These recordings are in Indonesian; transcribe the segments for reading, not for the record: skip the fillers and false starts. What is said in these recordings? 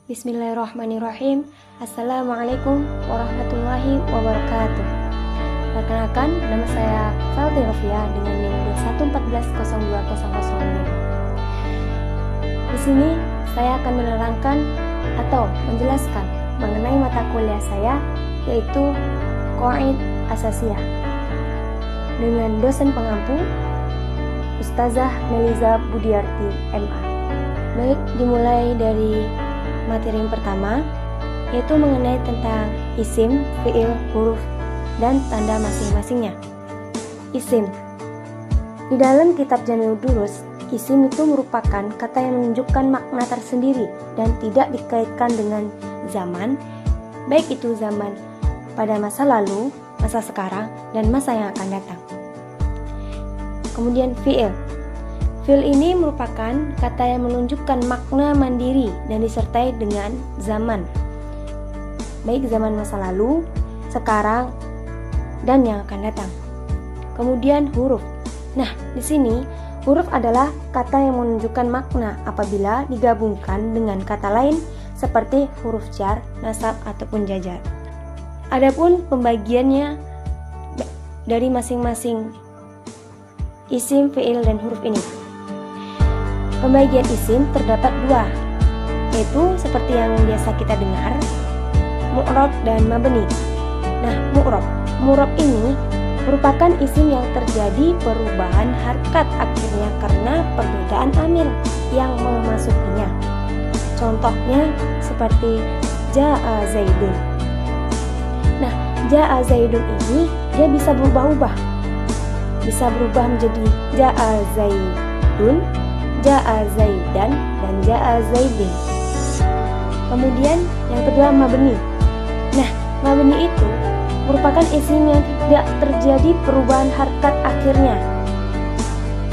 Bismillahirrahmanirrahim. Assalamualaikum warahmatullahi wabarakatuh. Perkenalkan, nama saya Felty Rofia dengan NIM 21140200. Di sini saya akan menerangkan atau menjelaskan mengenai mata kuliah saya, yaitu Qawaid Asasiyah, dengan dosen pengampu Ustazah Meliza Budiarti MA. Baik, dimulai dari materi yang pertama, yaitu mengenai tentang isim, fiil, huruf, dan tanda masing-masingnya. Isim. Di dalam kitab Jami'ud Durus, isim itu merupakan kata yang menunjukkan makna tersendiri dan tidak dikaitkan dengan zaman, baik itu zaman pada masa lalu, masa sekarang, dan masa yang akan datang. Kemudian fiil. Fiil ini merupakan kata yang menunjukkan makna mandiri dan disertai dengan zaman, baik zaman masa lalu, sekarang, dan yang akan datang. Kemudian huruf. Nah, di sini huruf adalah kata yang menunjukkan makna apabila digabungkan dengan kata lain seperti huruf jar, nasab, ataupun jajar. Adapun pembagiannya dari masing-masing isim, fiil, dan huruf ini. Pembagian isim terdapat dua, yaitu seperti yang biasa kita dengar, mu'rab dan mabni. Nah, mu'rab ini merupakan isim yang terjadi perubahan harkat akhirnya karena perbedaan amil yang memasukinya. Contohnya seperti ja'a zaidun. Nah, ja'a zaidun ini dia bisa berubah-ubah. Bisa berubah menjadi ja'a zaidun, ja'a zaidan, dan ja'a zaidin. Kemudian yang kedua mabni. Nah, mabni itu merupakan isim yang tidak terjadi perubahan harkat akhirnya.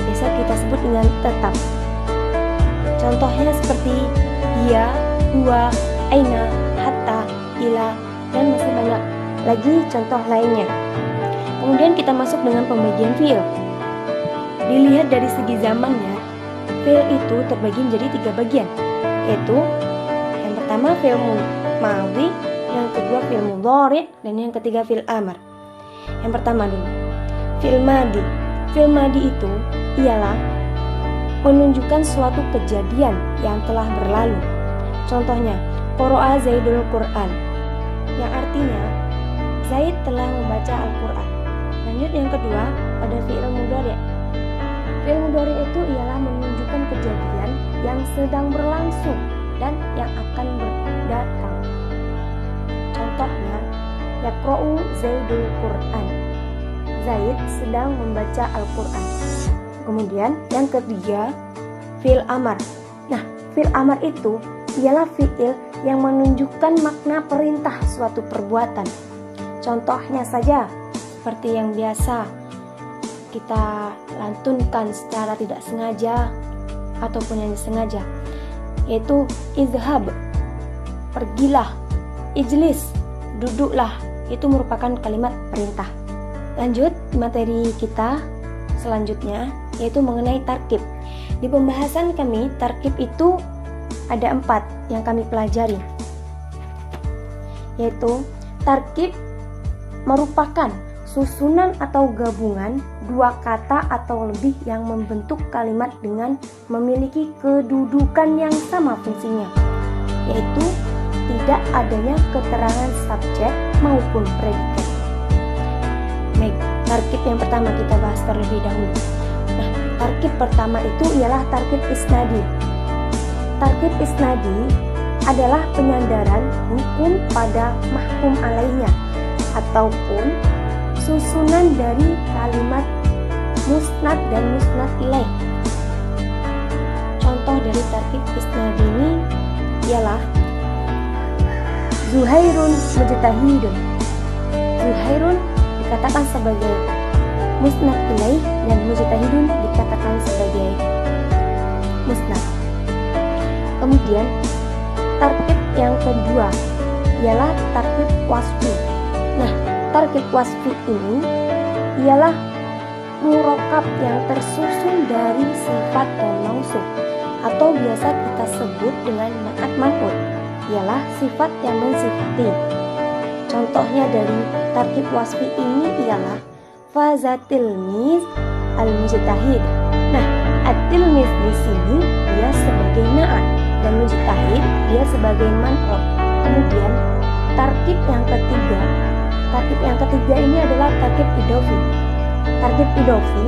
Biasa kita sebut dengan tetap. Contohnya seperti ya, huwa, aina, hatta, ila, dan masih banyak lagi contoh lainnya. Kemudian kita masuk dengan pembagian fiil. Dilihat dari segi zamannya, fiil itu terbagi menjadi 3 bagian, yaitu yang pertama fiil madhi, yang kedua fiil mudhari', dan yang ketiga fiil amr. Yang pertama dulu, fiil madhi. Fiil madhi itu ialah menunjukkan suatu kejadian yang telah berlalu. Contohnya, qara'a Zaidul Qur'an, yang artinya Zaid telah membaca Al-Qur'an. Lanjut yang kedua, pada fiil mudhari'. Fiil mudhari' itu ialah menunjukkan kejadian yang sedang berlangsung dan yang akan datang. Contohnya, yaqra'u Zaidul Qur'an. Zaid sedang membaca Al-Qur'an. Kemudian yang ketiga, fiil amar. Nah, fiil amar itu ialah fiil yang menunjukkan makna perintah suatu perbuatan. Contohnya saja seperti yang biasa kita lantunkan secara tidak sengaja ataupun yang disengaja, yaitu izhab, pergilah, ijlis, duduklah. Itu merupakan kalimat perintah. Lanjut materi kita selanjutnya, yaitu mengenai tarkib. Di pembahasan kami, tarkib itu ada 4 yang kami pelajari, yaitu tarkib merupakan susunan atau gabungan 2 kata atau lebih yang membentuk kalimat dengan memiliki kedudukan yang sama fungsinya, yaitu tidak adanya keterangan subjek maupun predikat. Baik, tarkib yang pertama kita bahas terlebih dahulu. Nah, tarkib pertama itu ialah tarkib isnadi. Tarkib isnadi adalah penyandaran hukum pada mahkum alaihnya ataupun susunan dari kalimat musnad dan musnad ilaih. Contoh dari tarkib isnadi ini ialah Zuhairun mujtahidun. Zuhairun dikatakan sebagai musnad ilaih dan mujtahidun dikatakan sebagai musnad. Kemudian tarkib yang kedua ialah tarkib wasfi. Nah, tarkib wasfi ini ialah murakkab yang tersusun dari sifat dan mausuf atau biasa kita sebut dengan ma'at man'ut, sifat yang mensifati. Contohnya dari tarkib wasfi ini ialah fazatilmiz al-mujtahid. Nah, at-tilmiz di sini dia sebagai na'at dan mujtahid dia sebagai man'ut. Kemudian tarkib yang ketiga ini adalah tarkib idofi. Tarkib idofi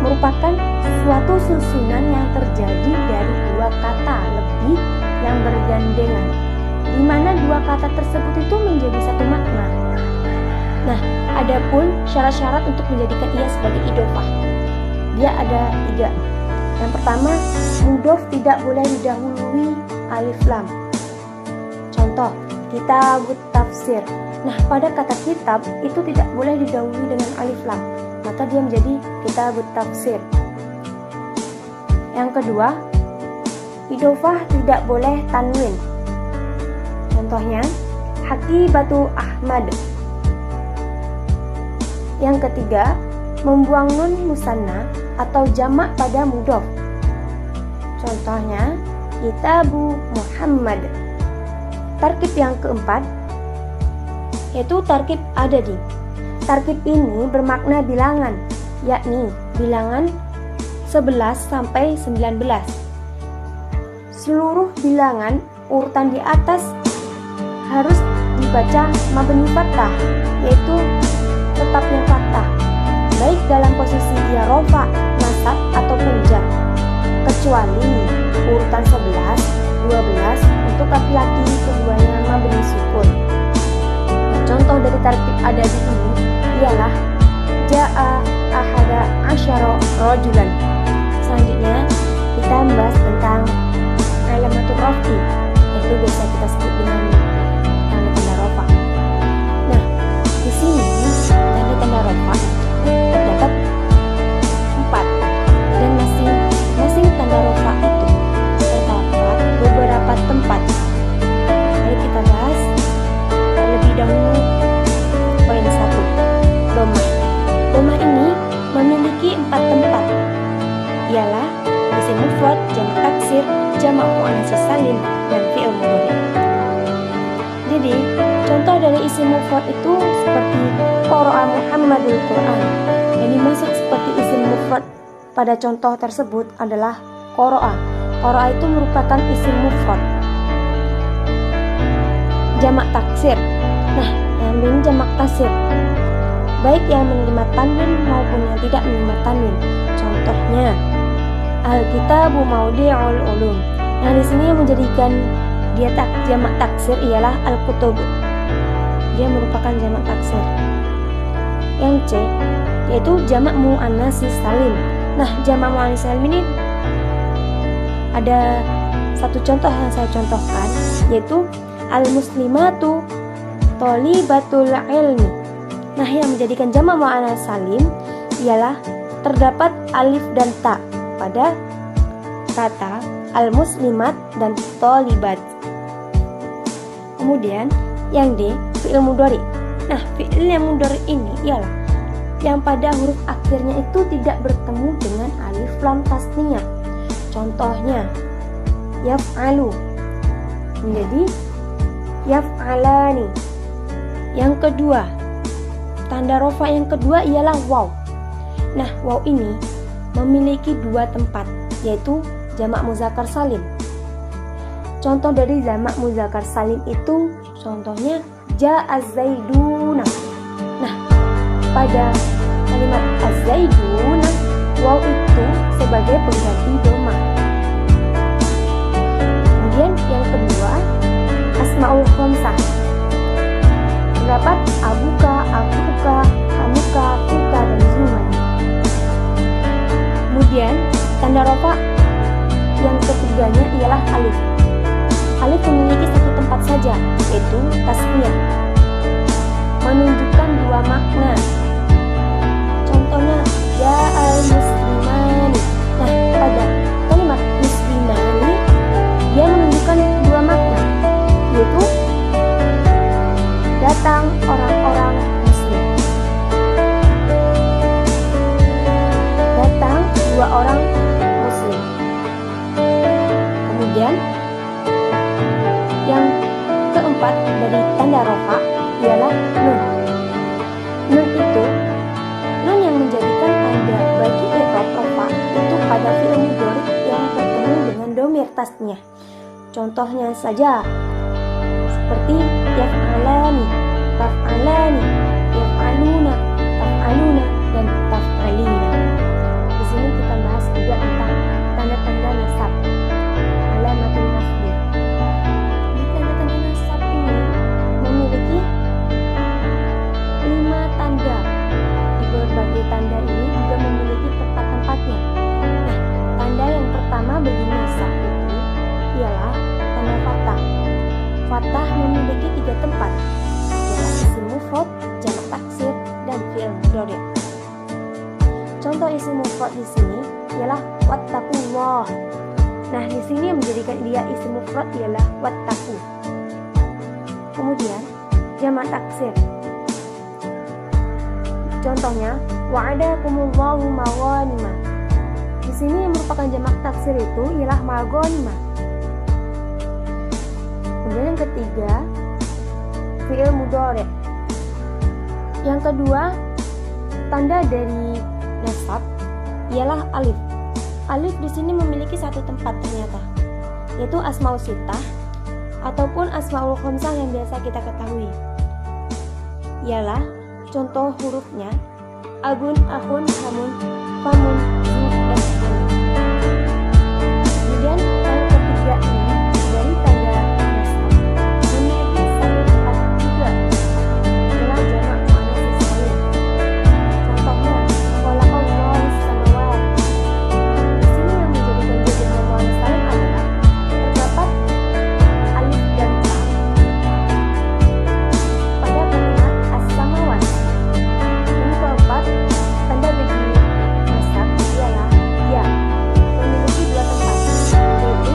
merupakan suatu susunan yang terjadi dari dua kata lebih yang bergandengan, di mana dua kata tersebut itu menjadi satu makna. Nah, adapun syarat-syarat untuk menjadikan ia sebagai idofah, dia ada 3. Yang pertama, mudhof tidak boleh didahului alif lam. Contoh, kitabut tafsir. Nah, pada kata kitab itu tidak boleh didahului dengan alif lam, maka dia menjadi kitabut tafsir. Yang kedua, idofah tidak boleh tanwin. Contohnya, hakibatu Ahmad. Yang ketiga, membuang nun musanna atau jamak pada mudhof. Contohnya, kitabu Muhammad. Tarkib yang keempat yaitu tarkib adadi. Tarkib ini bermakna bilangan, yakni bilangan 11 sampai 19. Seluruh bilangan urutan di atas harus dibaca mabni fathah, yaitu tetapnya fathah, baik dalam posisi ia rofa, nasab ataupun jar, kecuali urutan 11, 12 untuk laki-laki keduanya mabni sukun. Contoh dari tarkib adadi ini ialah ja'a ahada asyara rajulan. Selanjutnya kita membahas tentang alamatul raf'i, yaitu biasa kita sebut dengan tanda-tanda rofa. Nah, di sini tanda-tanda rofa terdapat 4, dan masing-masing tanda rofa itu terdapat beberapa tempat. Mari kita bahas terlebih dahulu poin 1, domah. Domah ini memiliki 4 tempat, ialah isim mufrad, jamak taksir, jamak muannats salim, dan fi'il mudhari. Jadi, contoh dari isim mufrad itu seperti qara'a Muhammadul Quran. Yang dimaksud seperti isim mufrad pada contoh tersebut adalah qara'a. Qara'a itu merupakan isim mufrad. Jamak taksir. Nah, yang ini jamak taksir, baik yang menerima tanwin maupun yang tidak menerima tanwin. Contohnya, al-kitabu maudi'ul ulum. Nah, di sini yang menjadikan dia jamak taksir ialah al-kutub. Dia merupakan jamak taksir. Yang C yaitu jamak muannats salim. Nah, jamak muannats salim ini ada satu contoh yang saya contohkan, yaitu al-muslimatu tholibatul ilmi. Nah, yang menjadikan jamak muannats salim ialah terdapat alif dan ta pada kata al-muslimat dan tholibat. Kemudian yang D, fi'il mudhari. Nah, fi'il yang mudhari ini ialah yang pada huruf akhirnya itu tidak bertemu dengan alif lam tasniyah. Contohnya, yaf'alu menjadi yaf'alani. Yang kedua, tanda rofa yang kedua ialah waw. Nah, waw ini memiliki 2 tempat, yaitu jamak muzakkar salim. Contoh dari jamak muzakkar salim itu contohnya ja'az zaiduna. Nah, pada kalimat az-zaiduna waw itu sebagai pengganti domah. Kemudian yang kedua, asmaul khamsah. Terdapat abuka, akuka, hamuka, fuka, dan zumani. Kemudian tanda rofa yang ketiganya ialah alif. Alif memiliki 1 tempat saja, yaitu tasniyah, menunjukkan 2 makna. Contohnya ja'al muslimani. Nah, pada kalimat muslimani dia menunjukkan 2 makna, yaitu datang orang-orang muslim. Datang 2 orang muslim. Kemudian yang keempat Nah, contohnya saja seperti yaf'alani, taf'alani, yaf'aluna, taf'aluna, dan taf'alina. Di sini kita bahas juga tentang tanda-tanda nasab, alamatul nasbi. Di tanda-tanda nasab ini memiliki 5 tanda. Di berbagai tanda ini juga memiliki tempat-tempatnya. Nah, tanda yang pertama bagi nasab itu ialah tanda fathah. Fathah memiliki 3 tempat, ialah isim mufrad, jamak taksir, dan fi'il mudhari'. Contoh isim mufrad di sini ialah wattaqullah. Nah, di sini yang menjadikan dia isim mufrad ialah wattaqu. Kemudian jamak taksir. Contohnya wa'adakumullahu maghanima. Di sini yang merupakan jamak taksir itu ialah maghanima. Kemudian yang ketiga fi'il mudhari'. Yang kedua tanda dari nasab ialah alif. Alif di sini memiliki 1 tempat ternyata, yaitu asmaul sittah ataupun asmaul khamsah yang biasa kita ketahui. Ialah contoh hurufnya abun, akhun, hamun, famun, zu, dan hamun. Kemudian yang ketiga ini dari tanda nasab memiliki 1 tempat juga, ialah jamak muannats salim. Contohnya khalaqallahu samawati. Di sini yang menjadikan dia jamak muannats salim adalah terdapat alif dan ta pada kalimat as-samawat. Yang keempat, tanda bagi nasab ialah ya, memiliki 2 tempat, yaitu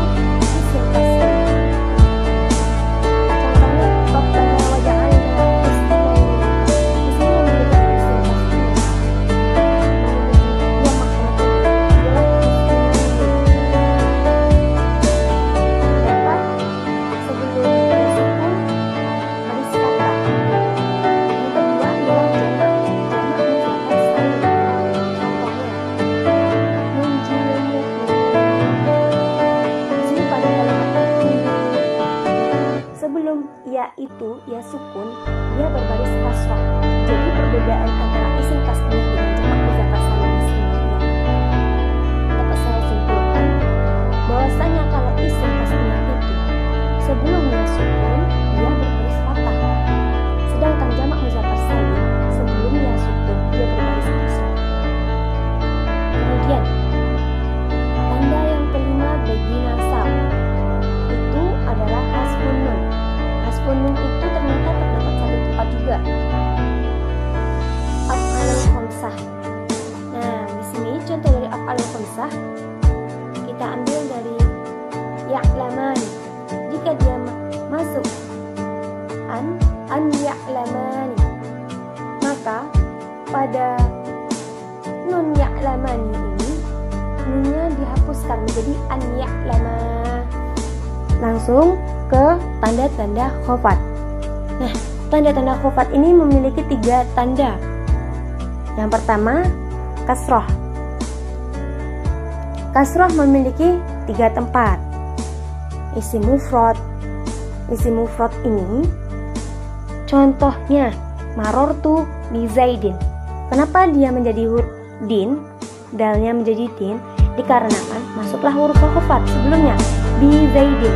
isim kasih. Contohnya Rabbana waj'alna muslimain. Di sini yang menjadikan isim kasih memiliki 2 makna, ialah muslimain. Dapat sebelum disukun baris kata. Yang kedua ialah jamak muzakkar salim. Contohnya munjil mu'minin. Di sini pada kalimat mu'minin, sebelum ya itu ya sukun, dia berbaris kasrah. Jadi perbedaan antara isim tasniyah dengan jamak muzakkar salim di sini dapat saya simpulkan bahwasanya kalau isim tasniyah itu sebelumnya sukun, dia berbaris fathah. Sedangkan jamak muzakkar salim sebelumnya sukun, dia berbaris kasrah. Kemudian tanda yang kelima bagi nasab itu adalah hasbun nun. Hasbun nun itu ternyata terdapat 1 tempat juga, af'alul khamsah. Nah, di sini contoh dari af'alul khamsah kita ambil dari ya'lamani. Jika dia masuk an ya'lamani, maka pada nun ya'lamani ini nunnya dihapuskan menjadi an ya'lama. Langsung ke tanda-tanda khofat. Nah, tanda-tanda khofat ini memiliki 3 tanda. Yang pertama kasroh. Kasroh memiliki 3 tempat. Isim mufrad. Isim mufrad ini contohnya marortu bi zaidin. Kenapa dia menjadi huruf din? Dalnya menjadi din dikarenakan masuklah huruf khofat sebelumnya bi zaidin.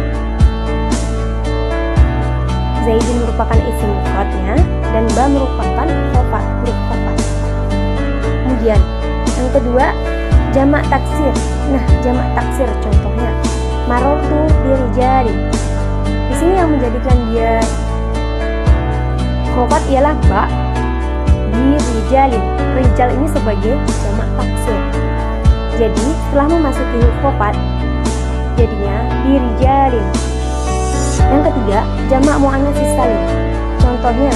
Zaidin merupakan isim mufradnya dan ba merupakan khofat, huruf khofat. Kemudian yang kedua jamak taksir. Nah, jamak taksir contohnya marortu bi rijalin. Di sini yang menjadikan dia khofat ialah ba bi rijalin. Rijal ini sebagai jamak taksir. Jadi setelah memasuki huruf khofat jadinya bi rijalin. Yang ketiga jamak muannats salim. Contohnya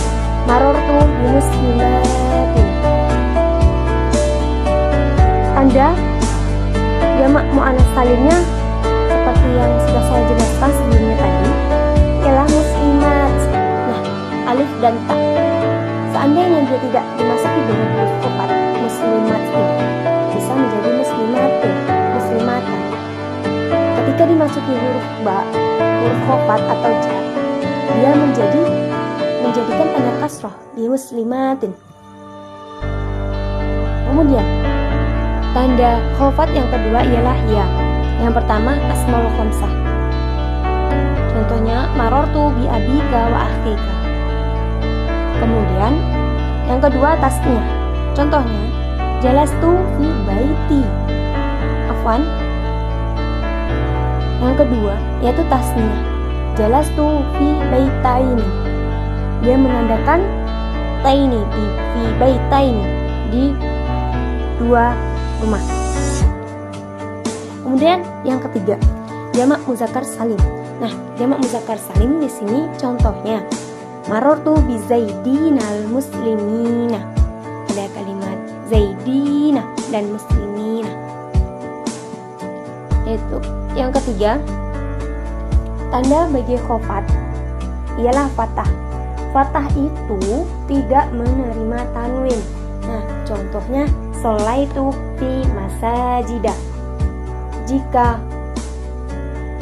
marortu bi muslimatin. Tanda jamak muannats salimnya seperti yang sudah saya jelaskan sebelumnya tadi ialah muslimat. Nah, alif dan ta. Seandainya dia tidak dimasuki dengan huruf khofat, muslimat ini bisa menjadi muslimatin, muslimatan. Ketika dimasuki huruf ba khofat atau jar, dia menjadikan tanda kasroh di muslimatin. Kemudian tanda khofat yang kedua ialah ya. Yang pertama asmaul khamsah. Contohnya marortu bi abika wa akhika. Kemudian yang kedua tasniyah. Contohnya jalastu fi baiti. Afwan. Yang kedua yaitu tasniyah. Jalastu fi baitaini. Dia menandakan taini di fi baitaini, di dua rumah. Kemudian yang ketiga jamak muzakkar salim. Nah, jamak muzakkar salim di sini contohnya marortu bi zaidinal muslimina. Ada kalimat zaidina dan muslimina. Itu yang ketiga, tanda bagi khofat ialah fathah. Fathah itu tidak menerima tanwin. Nah, contohnya sholaitu fi masajidah. Jika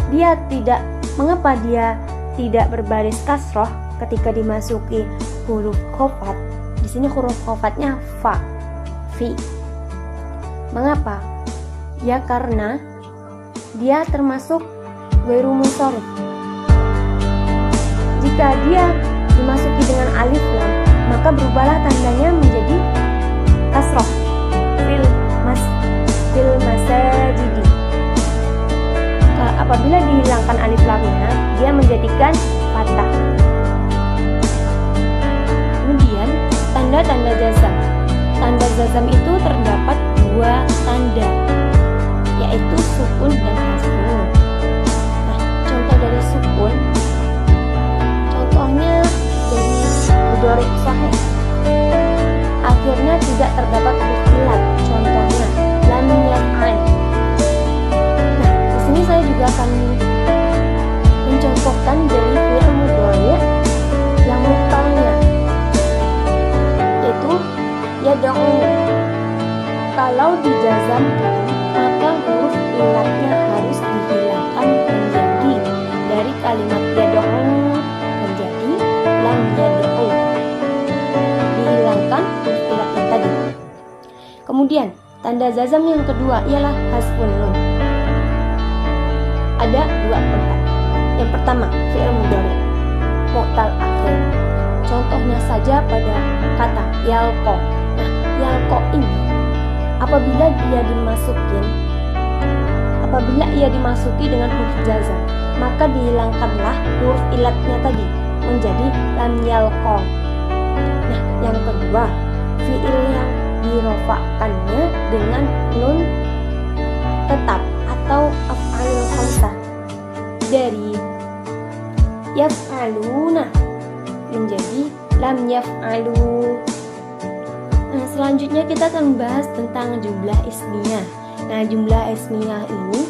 dia tidak, mengapa dia tidak berbaris kasroh ketika dimasuki huruf khofat? Di sini huruf khofatnya fa, fi. Mengapa? Ya karena dia termasuk ghairu munsharif. Jika dia dimasuki dengan alif lam, maka berubahlah tandanya menjadi kasroh fil masajidi. Apabila dihilangkan alif lamnya, dia menjadikan fathah. Kemudian tanda-tanda jazam. Tanda jazam itu terdapat dua tanda, yaitu sukun dan hasbun. Nah, contoh dari sukun, contohnya dari mudhari' shahih, akhirnya tidak terdapat huruf ilat. Contohnya lam yaf'al. Nah, di sini saya juga akan mencontohkan dari fi'il mudhari' yang muqtalnya, yaitu yad'u. Kalau dijazamkan, maka huruf ilatnya harus dihilangkan menjadi dari kalimat yad'u menjadi lam yad'u. Dihilangkan huruf ilatnya tadi. Kemudian tanda jazam yang kedua ialah hasbun nun. Ada dua tempat. Yang pertama fi'il mudhari' mu'tal akhir. Contohnya saja pada kata yalqa. Nah, yalqa ini apabila ia dimasuki dengan huruf jazam, maka dihilangkanlah huruf ilatnya tadi menjadi lam yalqa. Nah, yang kedua fi'il yang dirofakkannya dengan nun tetap atau af'alul khamsah, dari yaf'aluna menjadi lam yaf'alu. Nah, selanjutnya kita akan membahas tentang jumlah ismiyah. Nah, jumlah ismiyah ini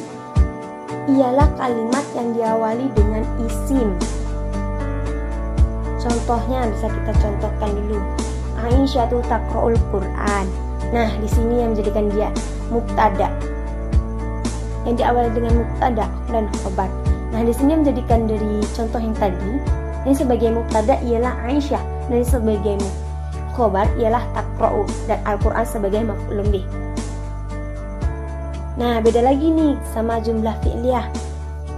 ialah kalimat yang diawali dengan isim. Contohnya bisa kita contohkan dulu. Aisyatu taqra'ul Qur'an. Nah, di sini yang menjadikan dia mubtada, yang diawali dengan mubtada dan khabar. Nah, di sini menjadikan dari contoh yang tadi, ini sebagai mubtada ialah Aisyah, dan sebagai khabar ialah taqra'u, dan Al-Qur'an sebagai maf'ulun bih. Nah, beda lagi nih sama jumlah fi'liyah.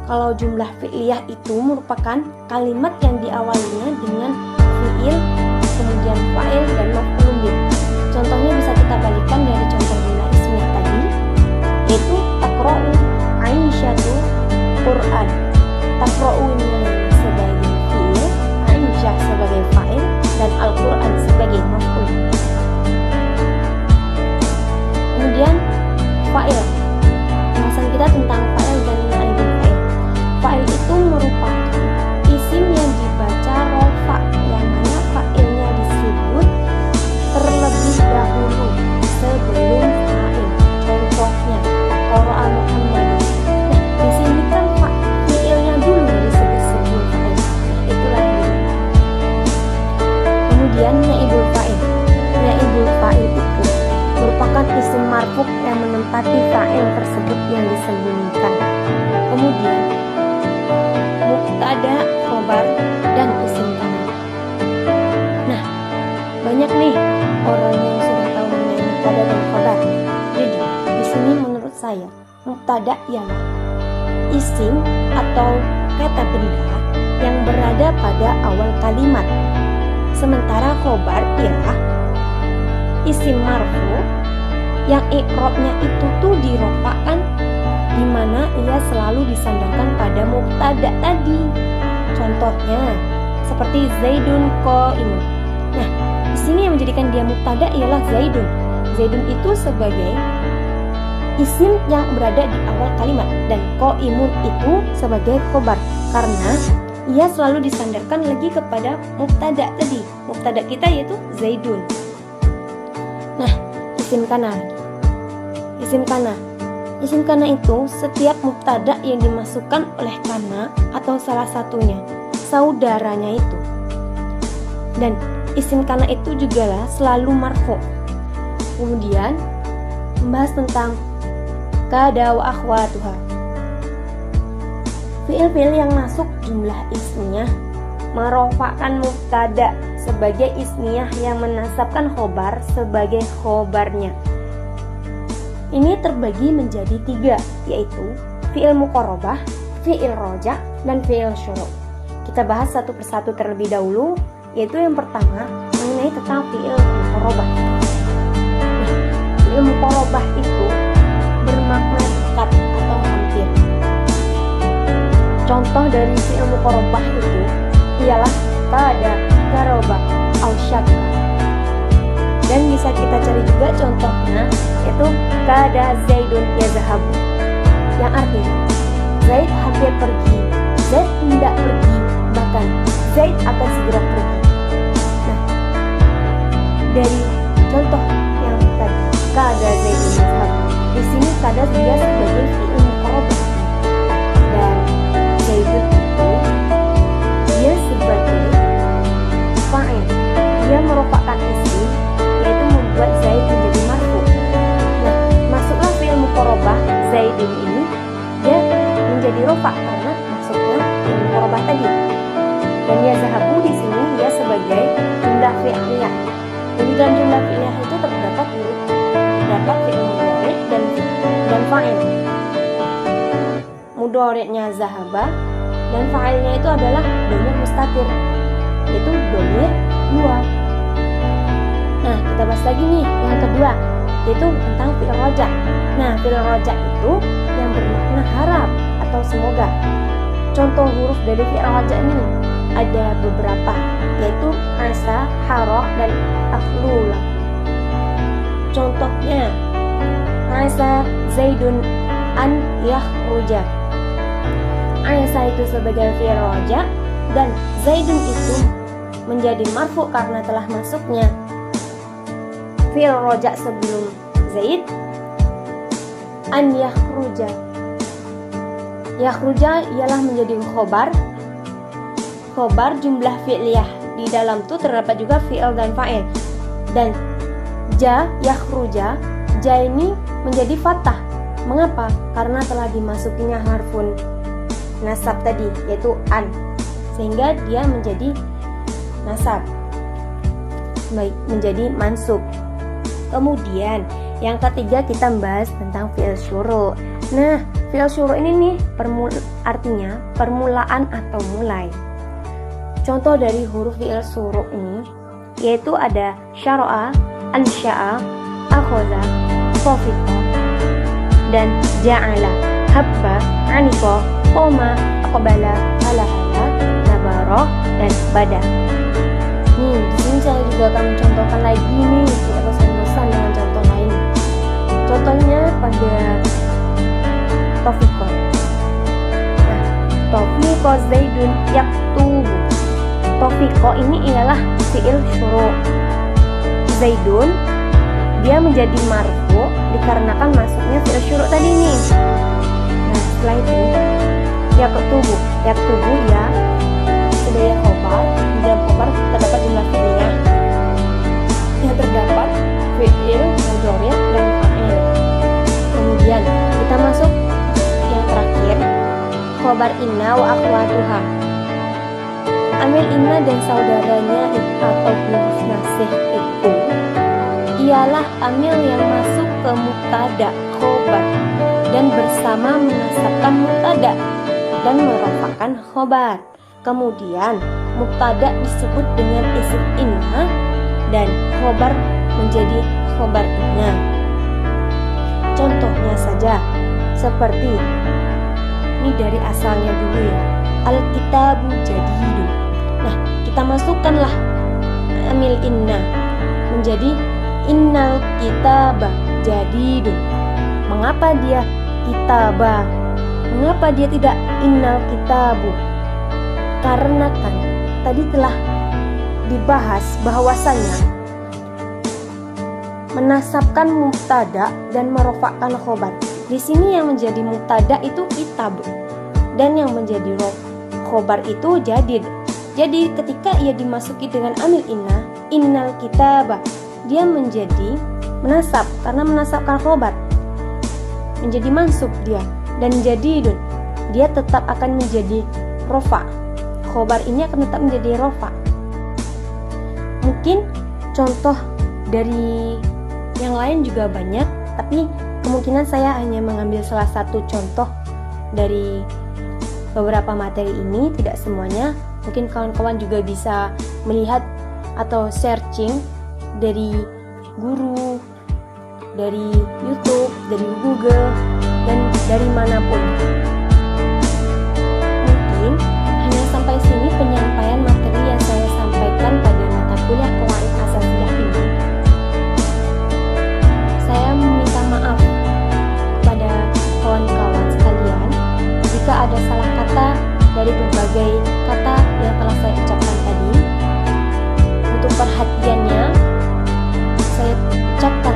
Kalau jumlah fi'liyah itu merupakan kalimat yang diawalinya dengan fi'il, kemudian fa'il dan maf'ulun bih. Contohnya bisa kita balikan dari contoh jumlah ismiyah tadi, yaitu taqra'u Aisyatu Qur'an. Taqra'u ini sebagai fi'il, Aisyah sebagai fa'il, dan Al-Qur'an sebagai maf'ul. Kemudian fa'il. Pembahasan kita tentang fa'il dan naibul fa'il. Fa'il itu merupakan isim yang dibaca rofa, yang mana fa'ilnya disebut terlebih dahulu sebelum fa'il. Contohnya qara'a Muhammad. Nah, di sini kan fi'ilnya dulu disebut mubtada, khobar, dan isim kana. Nah, banyak nih orang yang sudah tahu mengenai mubtada dan khobar. Jadi, di sini menurut saya, mubtada ialah isim atau kata benda yang berada pada awal kalimat. Sementara khobar ialah isim marfu yang i'rabnya itu tuh dirofa'kan, di mana ia selalu disandarkan pada mubtada tadi. Contohnya seperti Zaidun qaimun. Nah, di sini yang menjadikan dia mubtada ialah Zaidun. Zaidun itu sebagai isim yang berada di awal kalimat dan qaimun itu sebagai khobar karena ia selalu disandarkan lagi kepada mubtada tadi. Mubtada kita yaitu Zaidun. Nah, isim kana. Isim kana. Isim kana itu setiap mubtada yang dimasukkan oleh kana atau salah satunya saudaranya itu. Dan isim kana itu juga lah selalu marfu. Kemudian membahas tentang kada wa akhwatuha. Fi'il-fi'il yang masuk jumlah ismiyah merofakkan mubtada sebagai ismiyah yang menasabkan khobar sebagai khobarnya. Ini terbagi menjadi 3, yaitu fi'il muqarrabah, fi'il roja, dan fi'il syuru'. Kita bahas satu persatu terlebih dahulu, yaitu yang pertama mengenai tentang fi'il muqarrabah. Nah, fi'il muqarrabah itu bermakna dekat atau hampir. Contoh dari fi'il muqarrabah itu ialah kada, karoba, au syakka. Dan bisa kita cari juga contohnya, yaitu kada Zaidun yazhabu, yang artinya Zaid hampir pergi, Zaid tidak pergi, bahkan Zaid akan segera pergi. Nah, dari contoh yang tadi kada Zaidun yazhabu, di sini kada dia sebagai fi'il muqarrabah dan Zaidun itu dia sebagai fa'il. Dia merupakan isim yaitu membuat Zaid menjadi marfu. Nah, masuklah fi'il muqarrabah Zaidun ini dia menjadi rofa karena masuknya fi'il muqarrabah tadi. Dan yazhabu di sini dia sebagai jumlah fi'liyah. Jadi dalam jumlah fi'liyah itu terdapat fi'il mudhari dan fa'il. Mudhari'nya zahaba dan fa'ilnya itu adalah dhamir mustatir, yaitu dhamir dua. Nah, kita bahas lagi nih yang kedua, yaitu tentang fi'il roja. Nah, fi'il roja itu yang bermakna harap atau semoga. Contoh huruf dari fi'il roja ini ada beberapa, yaitu asa, haro, dan aflula. Contohnya asa Zaidun an yakhruja. Asa itu sebagai fi'il roja dan Zaidun itu menjadi marfu karena telah masuknya fi'il roja sebelum Zaid. An yakhruja. Yakhruja ialah menjadi khobar. Khobar jumlah fi'liyah. Di dalam itu terdapat juga fi'il dan fa'il. Dan ja yakhruja, ja ini menjadi fathah. Mengapa? Karena telah dimasukinya harfun nasab tadi, yaitu an, sehingga dia menjadi nasab, baik, menjadi mansub. Kemudian yang ketiga kita membahas tentang fi'il syuru'. Nah, fi'il syuru' ini nih artinya permulaan atau mulai. Contoh dari huruf fi'il syuru' ini yaitu ada syara'a, ansya'a, akhadha, fafiqa, dan ja'ala, habba, aniqa, qoma, aqbala, halahala, nabara, dan bada. Nih, di sini saya juga akan mencontohkan lagi nih, tidak bosan-bosan dengan contoh lain. Contohnya pada Taufiqo. Nah, Taufiqo Zaidun yaktubu. Taufiqo ini ialah fi'il syuru'. Zaidun dia menjadi marfu dikarenakan masuknya fi'il syuru' tadi nih. Nah, setelah itu yaktubu ya sebagai khobar. Di dalam khobar terdapat jumlah fi'liyah yang terdapat fi'il, mudhari', dan fa'il. Kemudian kita masuk yang terakhir, khobar inna wa akhwatuha. Amil inna dan saudaranya atau huruf nasih itu ialah amil yang masuk ke mubtada khobar dan bersama menasabkan mubtada dan merofakkan khobar. Kemudian mubtada disebut dengan isim inna dan khobar menjadi khobar inna. Contohnya saja seperti ini, dari asalnya dulu ya, al-kitabu jadidun. Nah, kita masukkanlah amil inna menjadi innal kitaba jadidun. Mengapa dia kitaba? Mengapa dia tidak innal kitabu? Karena kan tadi telah dibahas bahwasanya menasabkan mubtada dan merofakkan khobar. Di sini yang menjadi mubtada itu kitab dan yang menjadi khobar itu jadid. Jadi ketika ia dimasuki dengan amil inna, innal kitaba, dia menjadi menasab karena menasabkan khobar, menjadi mansub dia, dan jadidun dia tetap akan menjadi rofa. Khobar ini akan tetap menjadi rofa. Mungkin contoh dari yang lain juga banyak, tapi kemungkinan saya hanya mengambil salah satu contoh dari beberapa materi ini, tidak semuanya. Mungkin kawan-kawan juga bisa melihat atau searching dari guru, dari YouTube, dari Google, dan dari manapun. Mungkin hanya sampai sini penyampaian materi yang saya sampaikan pada mata kuliah Qawaid Asasiyah ini. Saya meminta maaf kepada kawan-kawan sekalian jika ada salah kata dari berbagai kata yang telah saya ucapkan tadi. Untuk perhatiannya, saya ucapkan